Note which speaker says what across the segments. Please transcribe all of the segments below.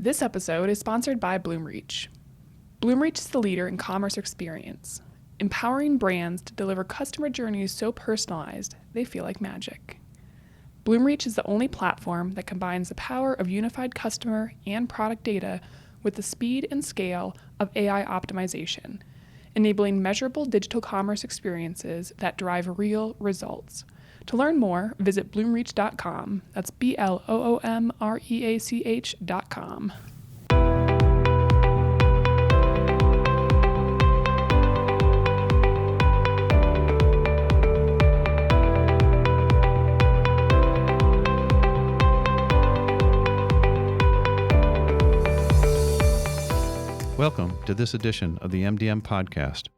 Speaker 1: This episode is sponsored by Bloomreach. Bloomreach is the leader in commerce experience, empowering brands to deliver customer journeys so personalized they feel like magic. Bloomreach is the only platform that combines the power of unified customer and product data with the speed and scale of AI optimization, enabling measurable digital commerce experiences that drive real results. To learn more, visit bloomreach.com. That's BLOOMREACH.com.
Speaker 2: Welcome to this edition of the MDM Podcast.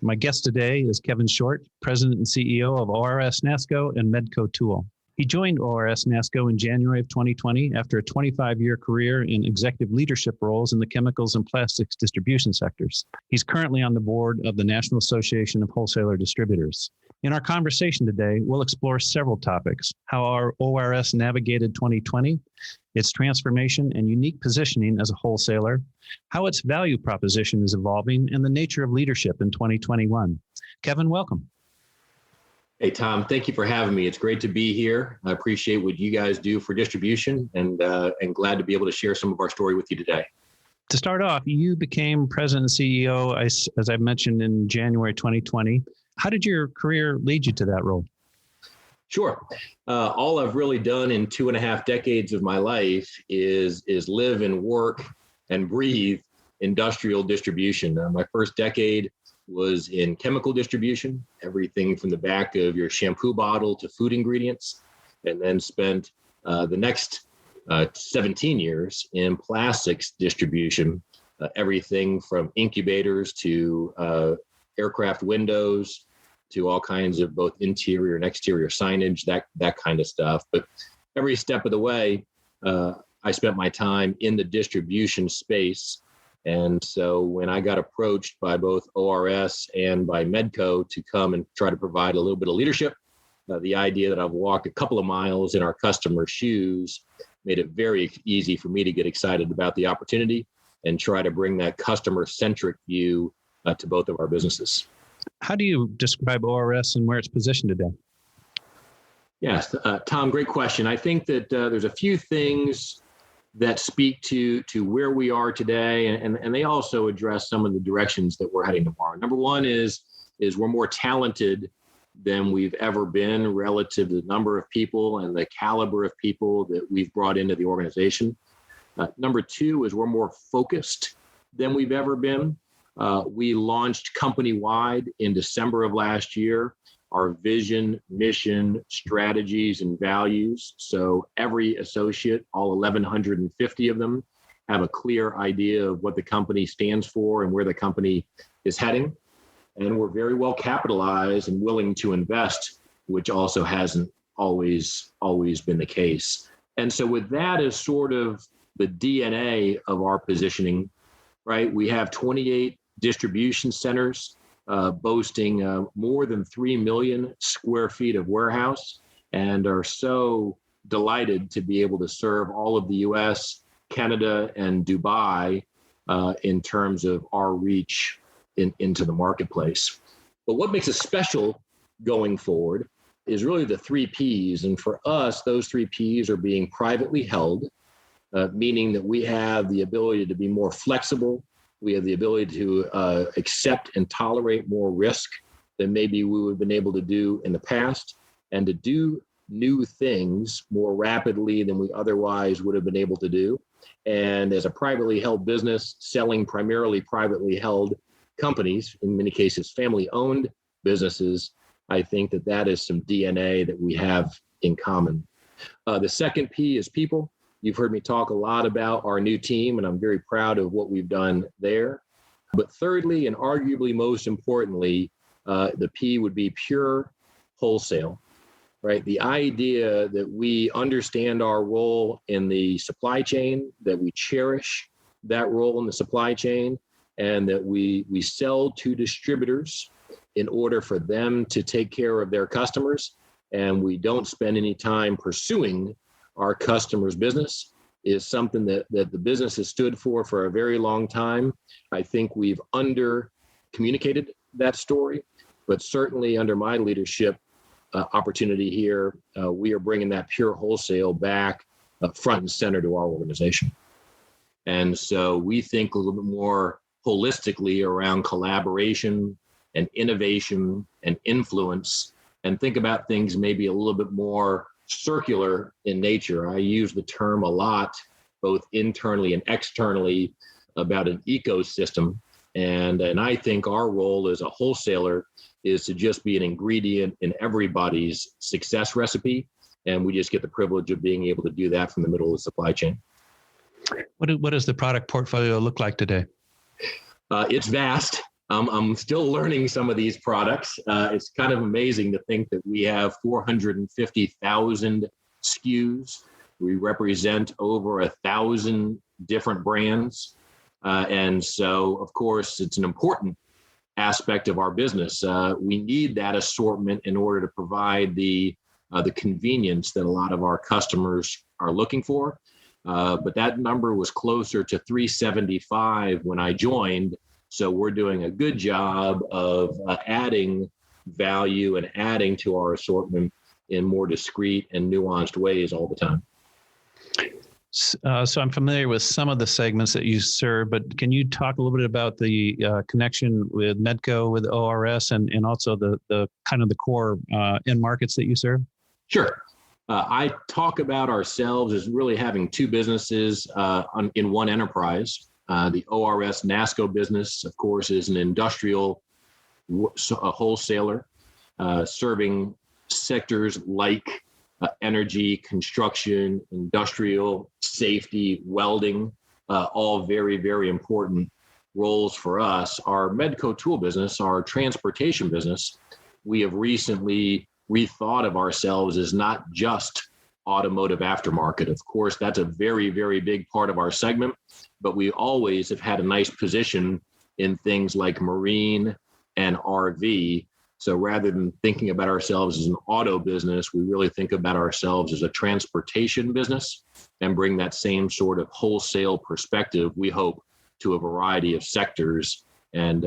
Speaker 3: My guest today is Kevin Short, President and CEO of ORS NASCO and Medco Tool. He joined ORS NASCO in January of 2020 after a 25-year career in executive leadership roles in the chemicals and plastics distribution sectors. He's currently on the board of the National Association of Wholesaler Distributors. In our conversation today, we'll explore several topics: how our ORS navigated 2020, its transformation and unique positioning as a wholesaler, how its value proposition is evolving, and the nature of leadership in 2021. Kevin, welcome.
Speaker 4: Hey, Tom, thank you for having me. It's great to be here. I appreciate what you guys do for distribution and glad to be able to share some of our story with you today.
Speaker 3: To start off, you became president and CEO, as I mentioned, in January 2020. How did your career lead you to that role?
Speaker 4: Sure. All I've really done in 2.5 decades of my life is live and work and breathe industrial distribution. My first decade was in chemical distribution, everything from the back of your shampoo bottle to food ingredients, and then spent the next 17 years in plastics distribution, everything from incubators to aircraft windows to all kinds of both interior and exterior signage, that kind of stuff. But every step of the way, I spent my time in the distribution space. And so when I got approached by both ORS and by Medco to come and try to provide a little bit of leadership, the idea that I've walked a couple of miles in our customers' shoes made it very easy for me to get excited about the opportunity and try to bring that customer-centric view to both of our businesses.
Speaker 3: How do you describe ORS and where it's positioned today?
Speaker 4: Yes, Tom, great question. I think that there's a few things that speak to where we are today, and they also address some of the directions that we're heading tomorrow. Number one is we're more talented than we've ever been relative to the number of people and the caliber of people that we've brought into the organization. Number two is we're more focused than we've ever been. We launched company-wide in December of last year our vision, mission, strategies, and values. So every associate, all 1,150 of them, have a clear idea of what the company stands for and where the company is heading. And we're very well capitalized and willing to invest, which also hasn't always been the case. And so with that as sort of the DNA of our positioning, right? We have 28 distribution centers boasting more than 3 million square feet of warehouse, and are so delighted to be able to serve all of the US, Canada, and Dubai in terms of our reach into the marketplace. But what makes us special going forward is really the 3 Ps. And for us, those 3 Ps are being privately held, meaning that we have the ability to be more flexible. We have the ability to accept and tolerate more risk than maybe we would have been able to do in the past, and to do new things more rapidly than we otherwise would have been able to do. And as a privately held business, selling primarily privately held companies, in many cases family-owned businesses, I think that is some DNA that we have in common. The second P is people. You've heard me talk a lot about our new team, and I'm very proud of what we've done there. But thirdly, and arguably most importantly, the P would be pure wholesale, right? The idea that we understand our role in the supply chain, that we cherish that role in the supply chain, and that we sell to distributors in order for them to take care of their customers, and we don't spend any time pursuing our customers' business. is something that the business has stood for a very long time. I think we've under communicated that story, but certainly under my leadership opportunity here, we are bringing that pure wholesale back front and center to our organization. And so we think a little bit more holistically around collaboration and innovation and influence, and think about things maybe a little bit more circular in nature. I use the term a lot, both internally and externally, about an ecosystem. And I think our role as a wholesaler is to just be an ingredient in everybody's success recipe. And we just get the privilege of being able to do that from the middle of the supply chain.
Speaker 3: What does the product portfolio look like today?
Speaker 4: It's vast. I'm still learning some of these products. It's kind of amazing to think that we have 450,000 SKUs. We represent over 1,000 different brands. And so, of course, it's an important aspect of our business. We need that assortment in order to provide the convenience that a lot of our customers are looking for. But that number was closer to 375 when I joined. So we're doing a good job of adding value and adding to our assortment in more discrete and nuanced ways all the time.
Speaker 3: So I'm familiar with some of the segments that you serve, but can you talk a little bit about the connection with Medco, with ORS, and also the kind of the core end markets that you serve?
Speaker 4: Sure. I talk about ourselves as really having two businesses in one enterprise. The ORS NASCO business, of course, is an industrial wholesaler serving sectors like energy, construction, industrial, safety, welding, all very, very important roles for us. Our Medco tool business, our transportation business, we have recently rethought of ourselves as not just automotive aftermarket. Of course, that's a very, very big part of our segment, but we always have had a nice position in things like marine and RV. So rather than thinking about ourselves as an auto business, we really think about ourselves as a transportation business and bring that same sort of wholesale perspective, we hope, to a variety of sectors and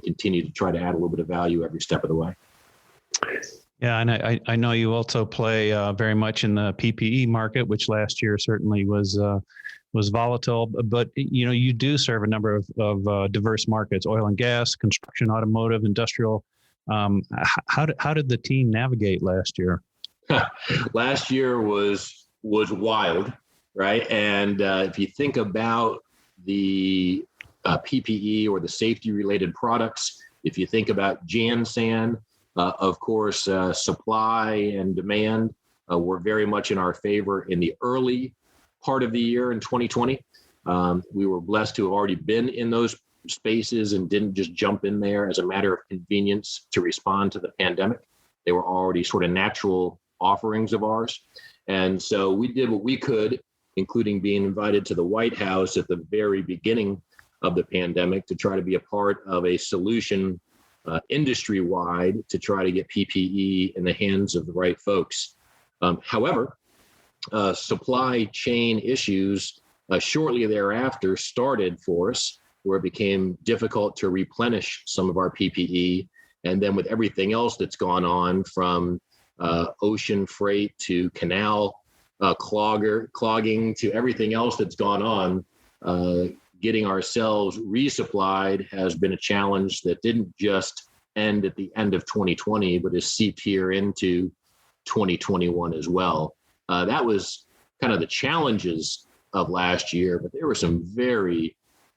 Speaker 4: continue to try to add a little bit of value every step of the way.
Speaker 3: Yeah, and I know you also play very much in the PPE market, which last year certainly was volatile. But you do serve a number of diverse markets: oil and gas, construction, automotive, industrial. How did the team navigate last year?
Speaker 4: Last year was wild, right? And if you think about the PPE or the safety-related products, if you think about Jansan, of course, supply and demand were very much in our favor in the early part of the year in 2020. We were blessed to have already been in those spaces and didn't just jump in there as a matter of convenience to respond to the pandemic. They were already sort of natural offerings of ours. And so we did what we could, including being invited to the White House at the very beginning of the pandemic to try to be a part of a solution industry-wide to try to get PPE in the hands of the right folks. However, supply chain issues shortly thereafter started for us, where it became difficult to replenish some of our PPE. And then with everything else that's gone on, from ocean freight to canal clogging to everything else that's gone on, getting ourselves resupplied has been a challenge that didn't just end at the end of 2020, but has seeped here into 2021 as well. That was kind of the challenges of last year, but there were some very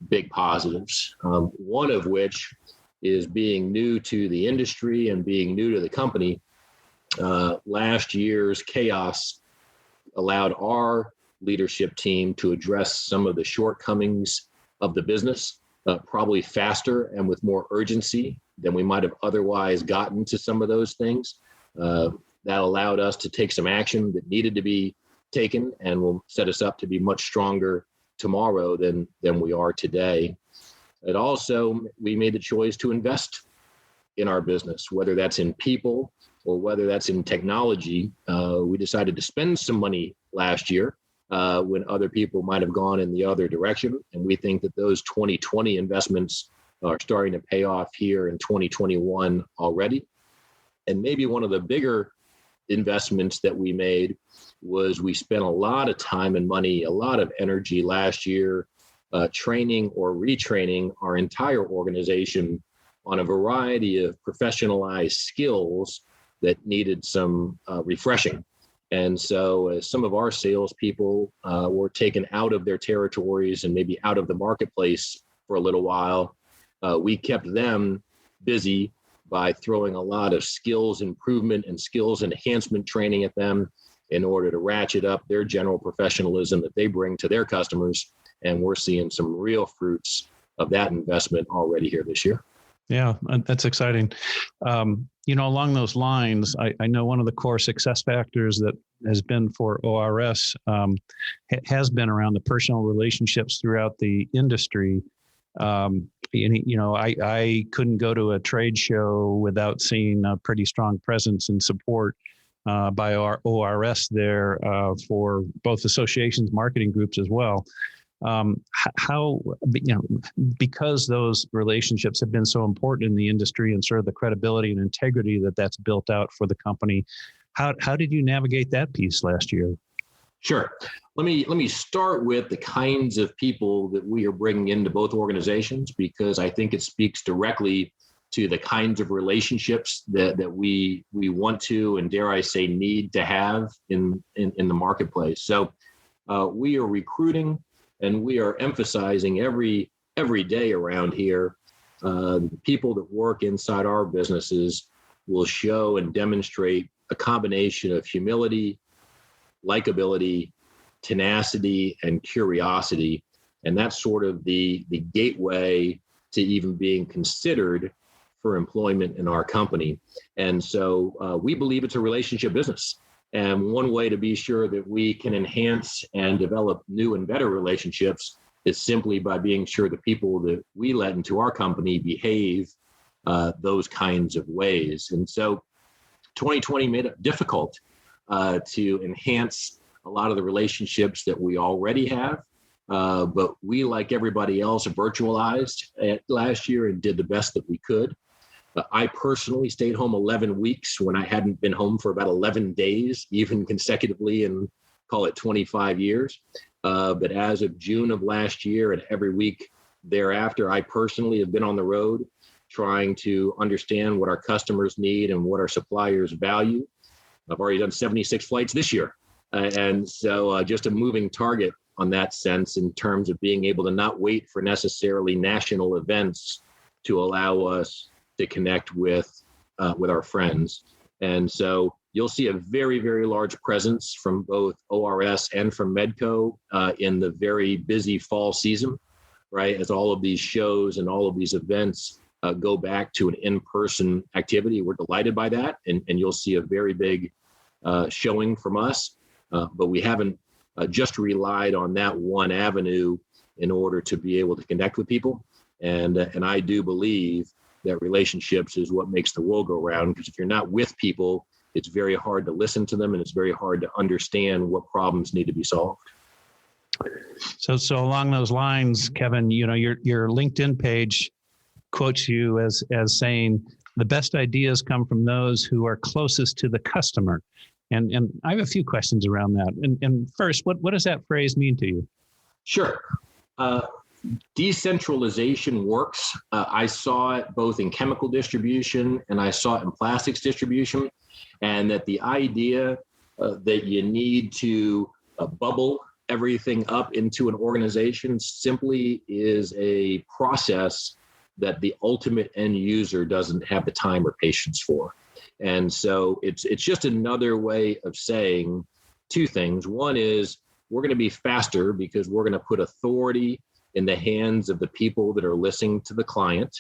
Speaker 4: big positives, one of which is being new to the industry and being new to the company. Last year's chaos allowed our leadership team to address some of the shortcomings of the business probably faster and with more urgency than we might have otherwise gotten to some of those things. That allowed us to take some action that needed to be taken and will set us up to be much stronger tomorrow than we are today. It also, we made the choice to invest in our business, whether that's in people or whether that's in technology. We decided to spend some money last year when other people might have gone in the other direction. And we think that those 2020 investments are starting to pay off here in 2021 already. And maybe one of the bigger investments that we made was we spent a lot of time and money, a lot of energy last year, training or retraining our entire organization on a variety of professionalized skills that needed some refreshing. And so some of our salespeople were taken out of their territories and maybe out of the marketplace for a little while. We kept them busy by throwing a lot of skills improvement and skills enhancement training at them in order to ratchet up their general professionalism that they bring to their customers. And we're seeing some real fruits of that investment already here this year.
Speaker 3: Yeah, that's exciting. Along those lines, I know one of the core success factors that has been for ORS has been around the personal relationships throughout the industry. I couldn't go to a trade show without seeing a pretty strong presence and support by our ORS there for both associations, marketing groups as well. Because those relationships have been so important in the industry and sort of the credibility and integrity that's built out for the company, how did you navigate that piece last year?
Speaker 4: Sure. Let me start with the kinds of people that we are bringing into both organizations, because I think it speaks directly to the kinds of relationships that we want to, and dare I say, need to have in the marketplace. So we are recruiting and we are emphasizing every day around here. People that work inside our businesses will show and demonstrate a combination of humility, likability, tenacity, and curiosity. And that's sort of the gateway to even being considered for employment in our company. And so we believe it's a relationship business. And one way to be sure that we can enhance and develop new and better relationships is simply by being sure the people that we let into our company behave those kinds of ways. And so 2020 made it difficult to enhance a lot of the relationships that we already have. But we, like everybody else, virtualized last year and did the best that we could. I personally stayed home 11 weeks when I hadn't been home for about 11 days, even consecutively in, call it 25 years. But as of June of last year and every week thereafter, I personally have been on the road trying to understand what our customers need and what our suppliers value. I've already done 76 flights this year. And so just a moving target on that sense in terms of being able to not wait for necessarily national events to allow us to connect with our friends. And so you'll see a very, very large presence from both ORS and from Medco in the very busy fall season, right? As all of these shows and all of these events go back to an in-person activity. We're delighted by that. And you'll see a very big showing from us. But we haven't just relied on that one avenue in order to be able to connect with people. And I do believe that relationships is what makes the world go round, because if you're not with people, it's very hard to listen to them and it's very hard to understand what problems need to be solved.
Speaker 3: So along those lines, Kevin, your LinkedIn page quotes you as saying, the best ideas come from those who are closest to the customer. And I have a few questions around that. And first, what does that phrase mean to you?
Speaker 4: Sure. Decentralization works. I saw it both in chemical distribution and I saw it in plastics distribution. And that the idea that you need to bubble everything up into an organization simply is a process that the ultimate end user doesn't have the time or patience for. And so it's just another way of saying two things. One is we're going to be faster because we're going to put authority in the hands of the people that are listening to the client.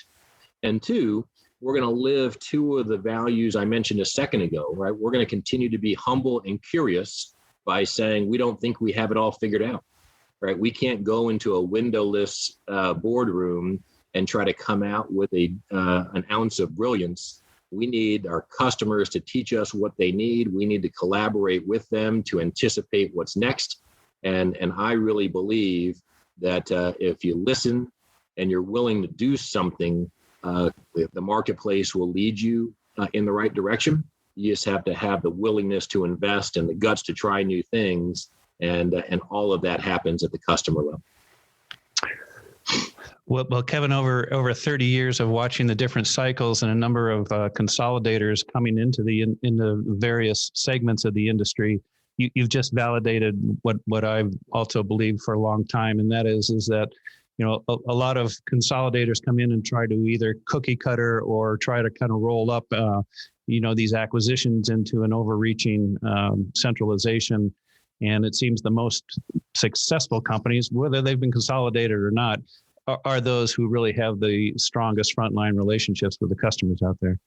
Speaker 4: And two, we're going to live two of the values I mentioned a second ago, right? We're going to continue to be humble and curious by saying we don't think we have it all figured out, right? We can't go into a windowless boardroom and try to come out with an ounce of brilliance. We need our customers to teach us what they need. We need to collaborate with them to anticipate what's next. And I really believe that if you listen and you're willing to do something, the marketplace will lead you in the right direction. You just have to have the willingness to invest and the guts to try new things. And all of that happens at the customer level.
Speaker 3: Well, Kevin, over 30 years of watching the different cycles and a number of consolidators coming into the various segments of the industry, you've just validated what I've also believed for a long time, and that is that a lot of consolidators come in and try to either cookie cutter or try to kind of roll up these acquisitions into an overreaching centralization. And it seems the most successful companies, whether they've been consolidated or not, are those who really have the strongest frontline relationships with the customers out there.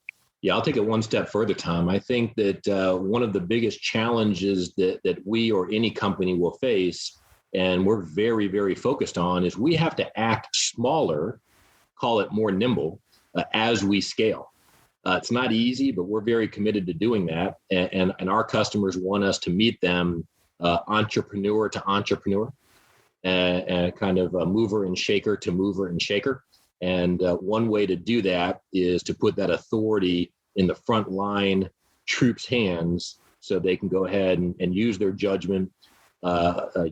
Speaker 4: Yeah, I'll take it one step further, Tom. I think that one of the biggest challenges that we or any company will face, and we're very, very focused on, is we have to act smaller, call it more nimble, as we scale. It's not easy, but we're very committed to doing that. And our customers want us to meet them entrepreneur to entrepreneur, and kind of a mover and shaker to mover and shaker. And one way to do that is to put that authority in the frontline troops' hands so they can go ahead and use their judgment,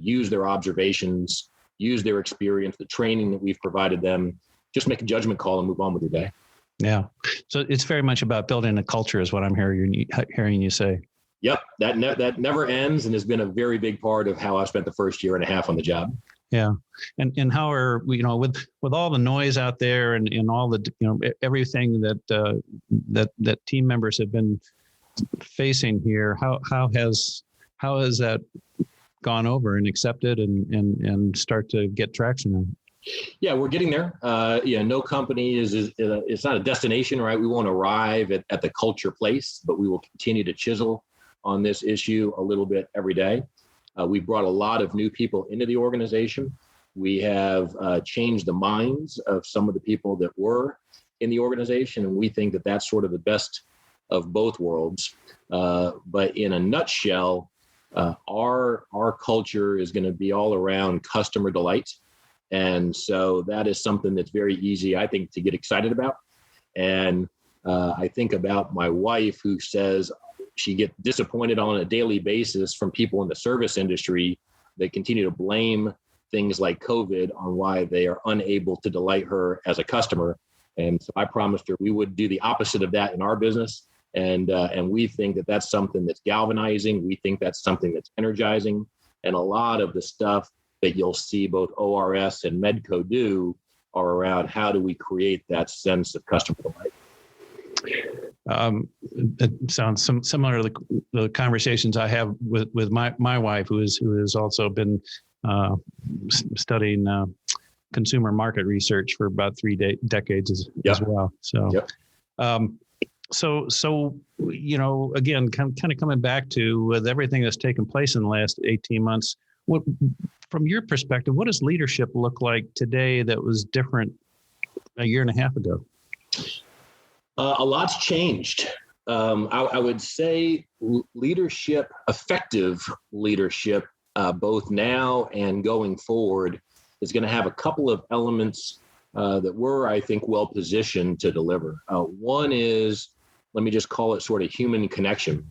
Speaker 4: use their observations, use their experience, the training that we've provided them, just make a judgment call and move on with your day.
Speaker 3: Yeah. So it's very much about building a culture is what I'm hearing you say.
Speaker 4: Yep. That never ends and has been a very big part of how I spent the first year and a half on the job.
Speaker 3: Yeah. And how are we, with all the noise out there and all the, everything that team members have been facing here, how has that gone over and accepted and start to get traction on?
Speaker 4: Yeah, we're getting there. No company it's not a destination, right? We won't arrive at the culture place, but we will continue to chisel on this issue a little bit every day. We've brought a lot of new people into the organization. We have changed the minds of some of the people that were in the organization, and we think that that's sort of the best of both worlds. But in a nutshell, our culture is going to be all around customer delight. And so that is something that's very easy, I think, to get excited about. And I think about my wife, who says she gets disappointed on a daily basis from people in the service industry that continue to blame things like COVID on why they are unable to delight her as a customer. And so I promised her we would do the opposite of that in our business. And we think that that's something that's galvanizing. We think that's something that's energizing. And a lot of the stuff that you'll see both ORS and Medco do are around how do we create that sense of customer delight.
Speaker 3: It sounds similar to the conversations I have with my wife, who has also been studying consumer market research for about 3 decades as well. So, so again, kind of coming back to with everything that's taken place in the last 18 months, from your perspective, what does leadership look like today that was different a year and a half ago?
Speaker 4: A lot's changed. I would say leadership, effective leadership, both now and going forward, is going to have a couple of elements that we're, I think, well positioned to deliver. One is, let me just call it sort of human connection.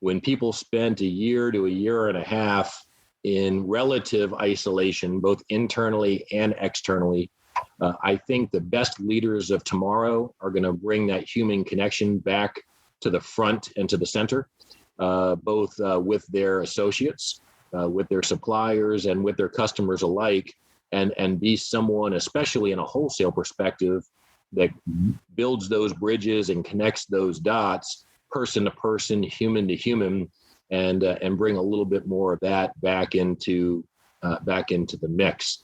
Speaker 4: When people spent a year to a year and a half in relative isolation, both internally and externally, I think the best leaders of tomorrow are going to bring that human connection back to the front and to the center, both with their associates, with their suppliers, and with their customers alike, and be someone, especially in a wholesale perspective, that builds those bridges and connects those dots, person to person, human to human, and bring a little bit more of that back into the mix.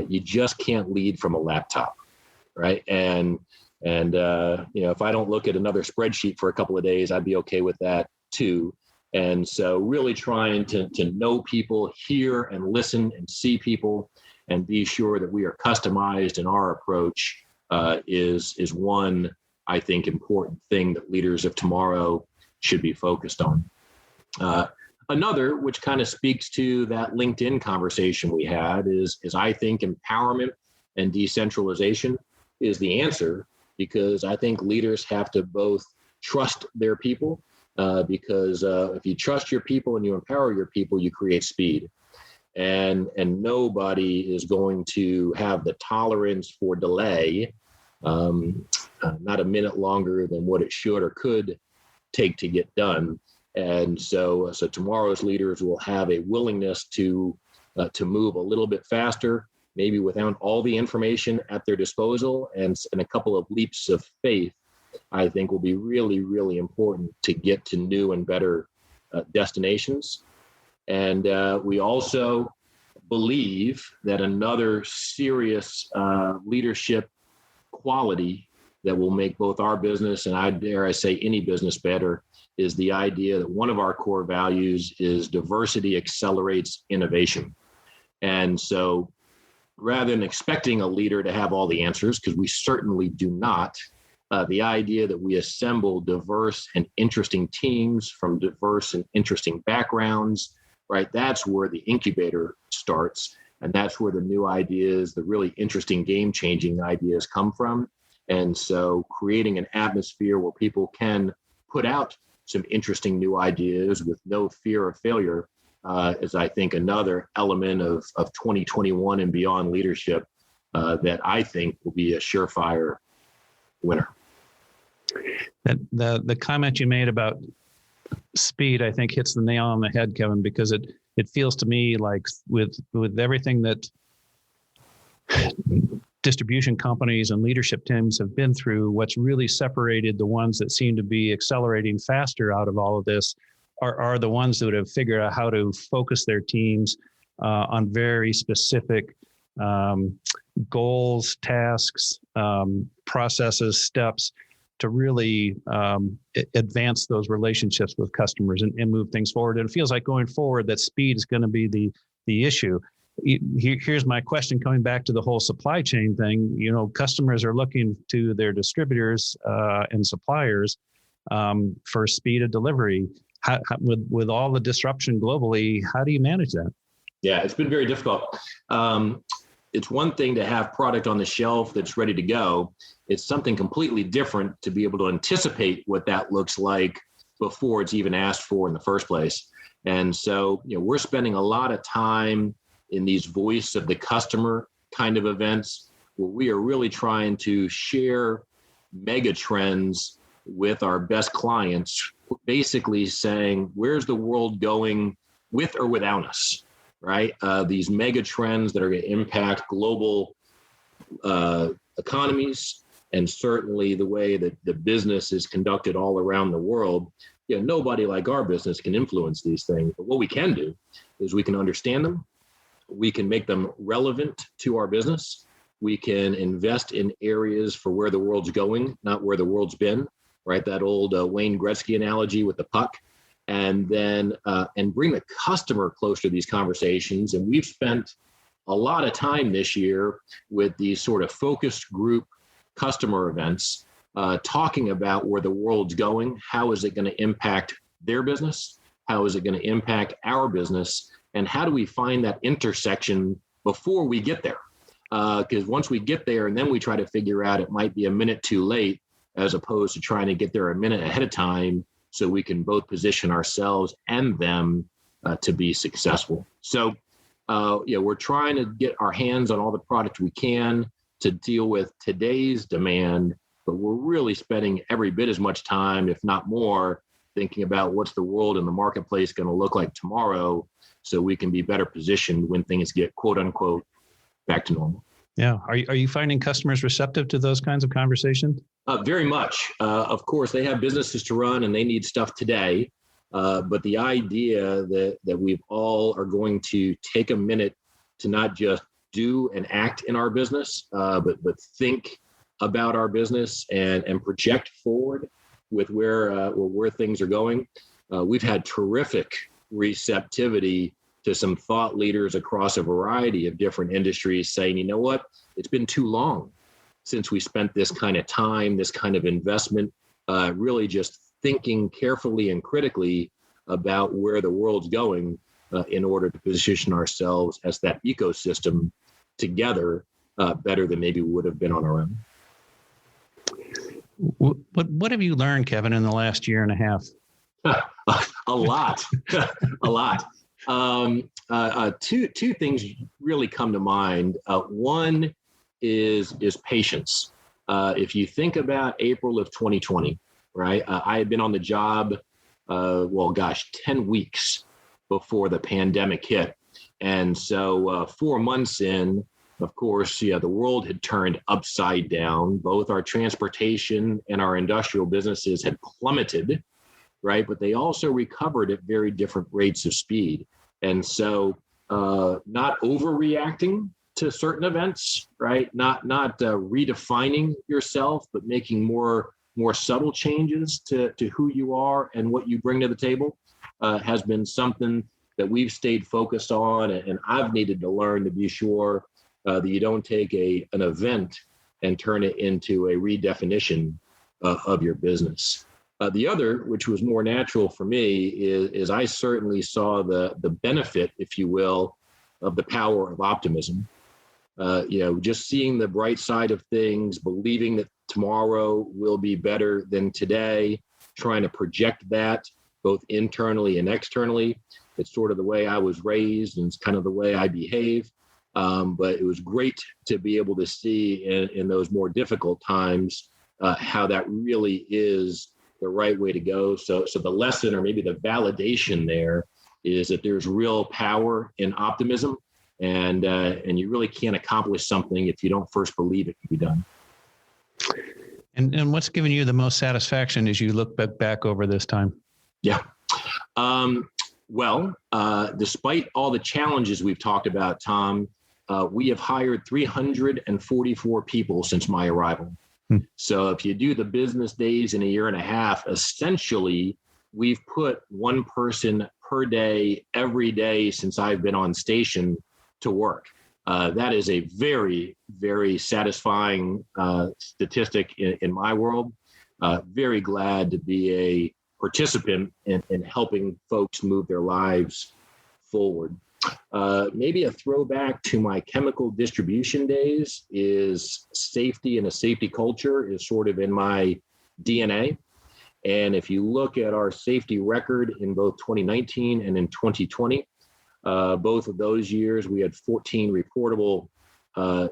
Speaker 4: You just can't lead from a laptop, right? And if I don't look at another spreadsheet for a couple of days, I'd be okay with that too. And so really trying to know people, hear and listen and see people, and be sure that we are customized in our approach is one, I think, important thing that leaders of tomorrow should be focused on. Another, which kind of speaks to that LinkedIn conversation we had, is I think empowerment and decentralization is the answer, because I think leaders have to both trust their people, because if you trust your people and you empower your people, you create speed. And nobody is going to have the tolerance for delay, not a minute longer than what it should or could take to get done. And so tomorrow's leaders will have a willingness to move a little bit faster, maybe without all the information at their disposal, and a couple of leaps of faith, I think, will be really, really important to get to new and better destinations. And we also believe that another serious leadership quality that will make both our business and, I dare I say, any business better is the idea that one of our core values is diversity accelerates innovation. And so rather than expecting a leader to have all the answers, because we certainly do not, the idea that we assemble diverse and interesting teams from diverse and interesting backgrounds, right? That's where the incubator starts. And that's where the new ideas, the really interesting game-changing ideas come from. And so creating an atmosphere where people can put out some interesting new ideas with no fear of failure is, I think, another element of 2021 and beyond leadership that I think will be a surefire winner.
Speaker 3: The comment you made about speed, I think, hits the nail on the head, Kevin, because it feels to me like with everything that distribution companies and leadership teams have been through, what's really separated the ones that seem to be accelerating faster out of all of this are the ones that have figured out how to focus their teams on very specific goals, tasks, processes, steps to really advance those relationships with customers and move things forward. And it feels like going forward that speed is going to be the issue. Here's my question, coming back to the whole supply chain thing. Customers are looking to their distributors and suppliers for speed of delivery. How, with all the disruption globally, how do you manage that?
Speaker 4: Yeah, it's been very difficult. It's one thing to have product on the shelf that's ready to go. It's something completely different to be able to anticipate what that looks like before it's even asked for in the first place. And so, we're spending a lot of time in these voice of the customer kind of events where we are really trying to share mega trends with our best clients, basically saying, where's the world going with or without us, right? These mega trends that are going to impact global economies, and certainly the way that the business is conducted all around the world. Nobody like our business can influence these things, but what we can do is we can understand them. We can make them relevant to our business. We can invest in areas for where the world's going, not where the world's been, right? That old Wayne Gretzky analogy with the puck. And then and bring the customer closer to these conversations. And we've spent a lot of time this year with these sort of focused group customer events, talking about where the world's going. How is it going to impact their business? How is it going to impact our business? And how do we find that intersection before we get there? Because once we get there and then we try to figure out, it might be a minute too late, as opposed to trying to get there a minute ahead of time so we can both position ourselves and them to be successful. So we're trying to get our hands on all the product we can to deal with today's demand, but we're really spending every bit as much time, if not more, thinking about what's the world and the marketplace going to look like tomorrow, so we can be better positioned when things get, quote unquote, back to normal.
Speaker 3: Yeah. Are you finding customers receptive to those kinds of conversations?
Speaker 4: Very much. Of course, they have businesses to run and they need stuff today. But the idea that we all are going to take a minute to not just do and act in our business, but think about our business and project forward with where things are going. We've had terrific receptivity to some thought leaders across a variety of different industries saying, you know what, it's been too long since we spent this kind of time, this kind of investment, really just thinking carefully and critically about where the world's going in order to position ourselves as that ecosystem together better than maybe we would have been on our own.
Speaker 3: What have you learned, Kevin, in the last year and a half?
Speaker 4: A lot, a lot. Two things really come to mind. One is patience. If you think about April of 2020, right? I had been on the job, 10 weeks before the pandemic hit. And so 4 months in, of course, the world had turned upside down. Both our transportation and our industrial businesses had plummeted, right? But they also recovered at very different rates of speed. And so not overreacting to certain events, right? Not redefining yourself, but making more subtle changes to who you are and what you bring to the table has been something that we've stayed focused on. And I've needed to learn to be sure that you don't take an event and turn it into a redefinition of your business. The other, which was more natural for me, is I certainly saw the benefit, if you will, of the power of optimism. Just seeing the bright side of things, believing that tomorrow will be better than today, trying to project that both internally and externally. It's sort of the way I was raised, and it's kind of the way I behave. But it was great to be able to see in those more difficult times how that really is the right way to go. So the lesson, or maybe the validation there, is that there's real power in optimism, and you really can't accomplish something if you don't first believe it can be done.
Speaker 3: And what's given you the most satisfaction as you look back over this time?
Speaker 4: Yeah. Despite all the challenges we've talked about, Tom, we have hired 344 people since my arrival. So if you do the business days in a year and a half, essentially, we've put one person per day, every day since I've been on station to work. That is a very, very satisfying statistic in my world. Very glad to be a participant in helping folks move their lives forward. Maybe a throwback to my chemical distribution days is safety, and a safety culture is sort of in my DNA. And if you look at our safety record in both 2019 and in 2020, both of those years, we had 14 reportable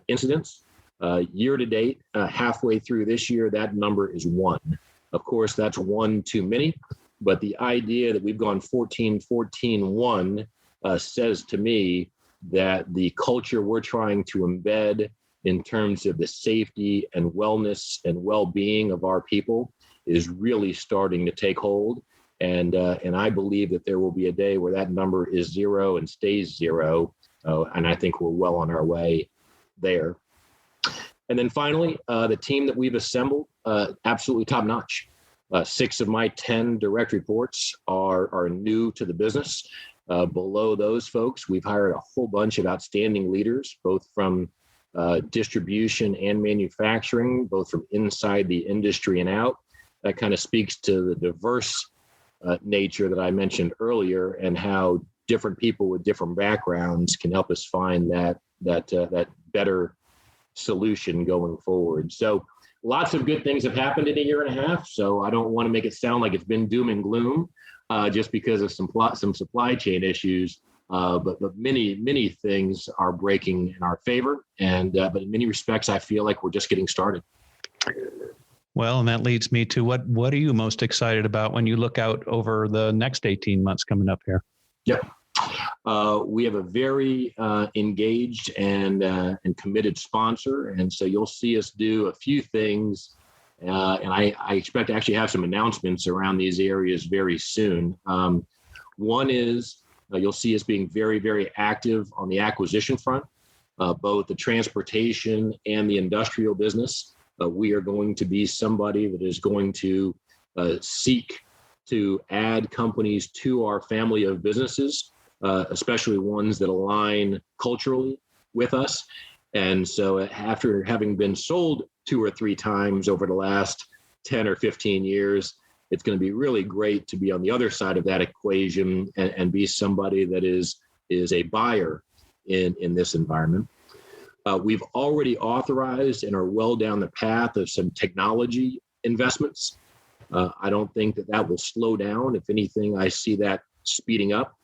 Speaker 4: incidents. Year to date, halfway through this year, that number is 1. Of course, that's 1 too many, but the idea that we've gone 14-14-1 says to me that the culture we're trying to embed in terms of the safety and wellness and well-being of our people is really starting to take hold. And I believe that there will be a day where that number is 0 and stays 0. And I think we're well on our way there. And then finally, the team that we've assembled, absolutely top notch. 6 of my 10 direct reports are new to the business. Below those folks, we've hired a whole bunch of outstanding leaders, both from distribution and manufacturing, both from inside the industry and out. That kind of speaks to the diverse nature that I mentioned earlier, and how different people with different backgrounds can help us find that better solution going forward. So lots of good things have happened in a year and a half. So I don't want to make it sound like it's been doom and gloom just because of some supply chain issues. But many things are breaking in our favor. And but in many respects, I feel like we're just getting started.
Speaker 3: Well, and that leads me to what are you most excited about when you look out over the next 18 months coming up here?
Speaker 4: Yep. We have a very engaged and committed sponsor. And so you'll see us do a few things. And I expect to actually have some announcements around these areas very soon. One is you'll see us being very, very active on the acquisition front, both the transportation and the industrial business. We are going to be somebody that is going to seek to add companies to our family of businesses, especially ones that align culturally with us. And so after having been sold 2 or 3 times over the last 10 or 15 years, it's going to be really great to be on the other side of that equation and be somebody that is a buyer in this environment. We've already authorized and are well down the path of some technology investments. I don't think that will slow down. If anything, I see that speeding up.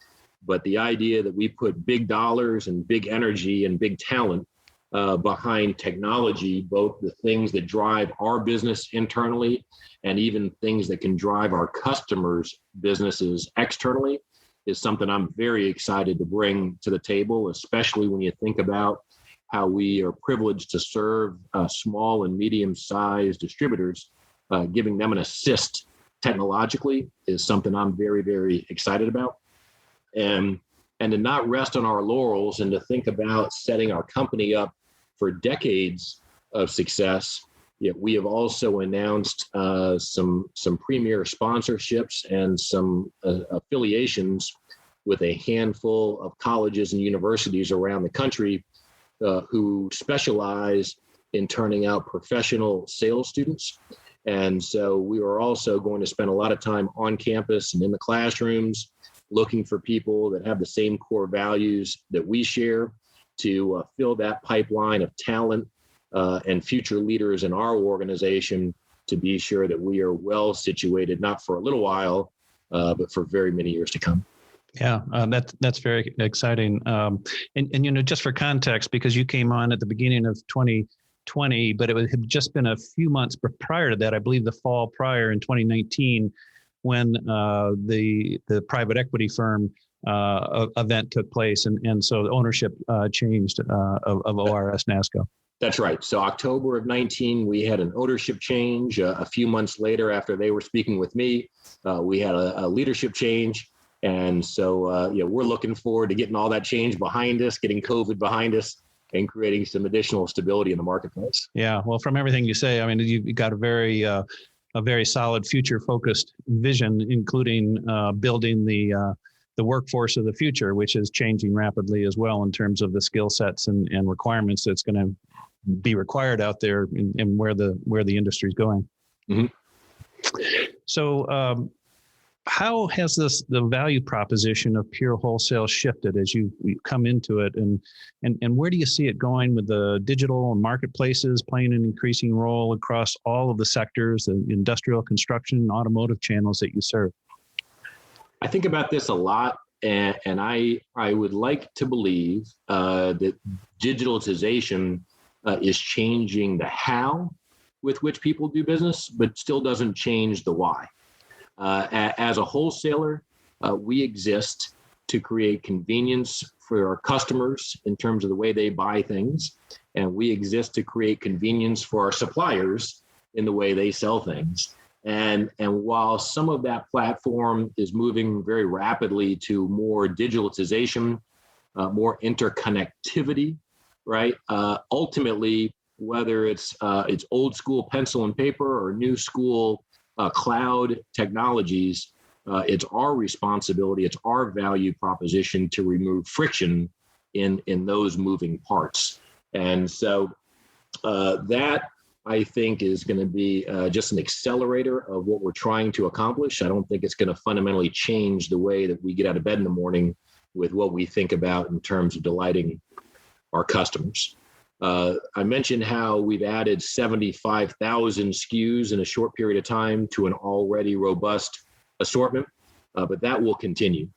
Speaker 4: But the idea that we put big dollars and big energy and big talent behind technology, both the things that drive our business internally and even things that can drive our customers' businesses externally, is something I'm very excited to bring to the table, especially when you think about how we are privileged to serve small and medium-sized distributors. Giving them an assist technologically is something I'm very, very excited about. And to not rest on our laurels and to think about setting our company up for decades of success. We have also announced some premier sponsorships and some affiliations with a handful of colleges and universities around the country who specialize in turning out professional sales students. And so we are also going to spend a lot of time on campus and in the classrooms looking for people that have the same core values that we share to fill that pipeline of talent and future leaders in our organization to be sure that we are well situated, not for a little while, but for very many years to come.
Speaker 3: Yeah, that's very exciting. And just for context, because you came on at the beginning of 2020, but it had just been a few months prior to that, I believe the fall prior in 2019, when the private equity firm event took place, and so the ownership changed of ORS NASCO.
Speaker 4: That's right. So October of 19, we had an ownership change. A few months later, after they were speaking with me, we had a leadership change. And so, we're looking forward to getting all that change behind us, getting COVID behind us, and creating some additional stability in the marketplace.
Speaker 3: Yeah. Well, from everything you say, I mean, you've got a very solid future-focused vision, including building the workforce of the future, which is changing rapidly as well in terms of the skill sets and requirements that's going to be required out there and where the industry is going.
Speaker 4: Mm-hmm.
Speaker 3: So how has the value proposition of pure wholesale shifted as you come into it, and where do you see it going with the digital and marketplaces playing an increasing role across all of the sectors, the industrial, construction, and automotive channels that you serve?
Speaker 4: I think about this a lot, and I would like to believe that digitalization is changing the how with which people do business, but still doesn't change the why. As a wholesaler, we exist to create convenience for our customers in terms of the way they buy things, and we exist to create convenience for our suppliers in the way they sell things. And while some of that platform is moving very rapidly to more digitalization, more interconnectivity, right? Ultimately, whether it's old school pencil and paper or new school cloud technologies, it's our responsibility, it's our value proposition to remove friction in those moving parts. And so that, I think, is going to be just an accelerator of what we're trying to accomplish. I don't think it's going to fundamentally change the way that we get out of bed in the morning with what we think about in terms of delighting our customers. I mentioned how we've added 75,000 SKUs in a short period of time to an already robust assortment, but that will continue,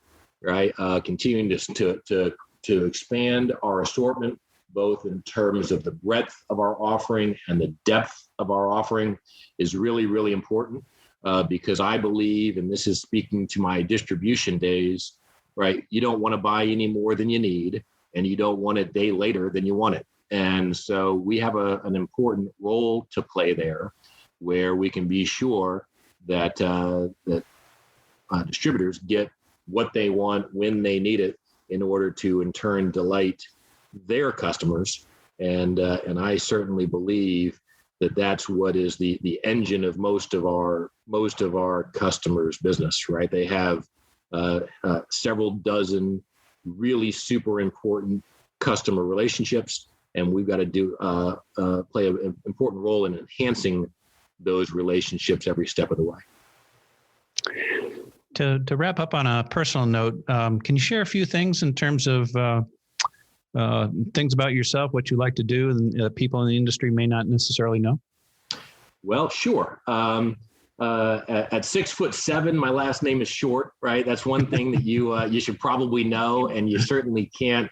Speaker 4: right? Continuing to expand our assortment, both in terms of the breadth of our offering and the depth of our offering, is really, really important because I believe, and this is speaking to my distribution days, right? You don't want to buy any more than you need, and you don't want it a day later than you want it. And so we have an important role to play there, where we can be sure that distributors get what they want when they need it in order to, in turn, delight their customers. And I certainly believe that that's what is the engine of most of our customers' business, right? They have several dozen really super important customer relationships, and we've got to play an important role in enhancing those relationships every step of the way.
Speaker 3: To wrap up on a personal note, can you share a few things in terms of things about yourself, what you like to do, and people in the industry may not necessarily know?
Speaker 4: Well, sure. At 6'7", my last name is Short, right? That's one thing that you should probably know, and you certainly can't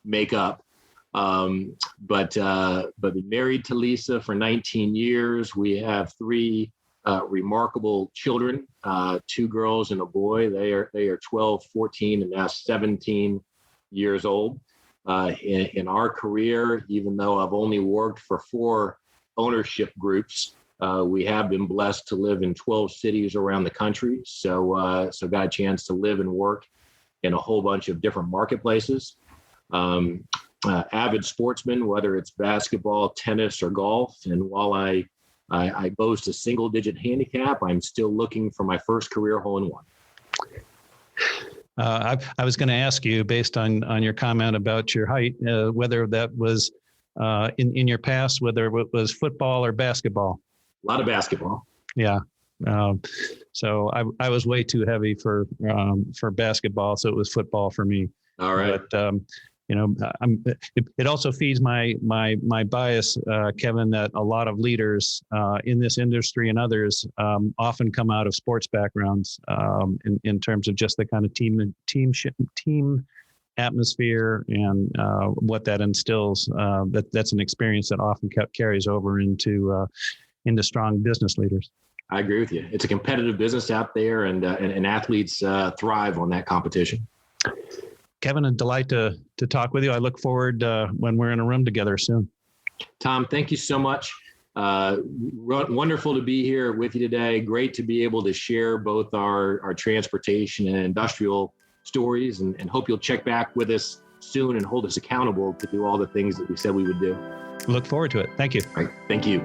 Speaker 4: make up. But married to Lisa for 19 years. We have 3 remarkable children, 2 girls and a boy. They are 12, 14, and now 17 years old. In our career, even though I've only worked for 4 ownership groups, we have been blessed to live in 12 cities around the country. So got a chance to live and work in a whole bunch of different marketplaces. Avid sportsman, whether it's basketball, tennis, or golf. And while I boast a single-digit handicap, I'm still looking for my first career hole-in-one.
Speaker 3: I was going to ask you, based on your comment about your height, whether that was in your past, whether it was football or basketball.
Speaker 4: A lot of basketball.
Speaker 3: Yeah. So I was way too heavy for basketball, so it was football for me.
Speaker 4: All right.
Speaker 3: But it also feeds my bias, Kevin, that a lot of leaders in this industry and others often come out of sports backgrounds in terms of just the kind of team atmosphere and what that instills. That's an experience that often carries over into strong business leaders.
Speaker 4: I agree with you. It's a competitive business out there, and athletes thrive on that competition.
Speaker 3: Kevin, a delight to talk with you. I look forward when we're in a room together soon.
Speaker 4: Tom, thank you so much. Wonderful to be here with you today. Great to be able to share both our transportation and industrial stories, and hope you'll check back with us soon and hold us accountable to do all the things that we said we would do.
Speaker 3: Look forward to it. Thank you.
Speaker 4: All right. Thank you.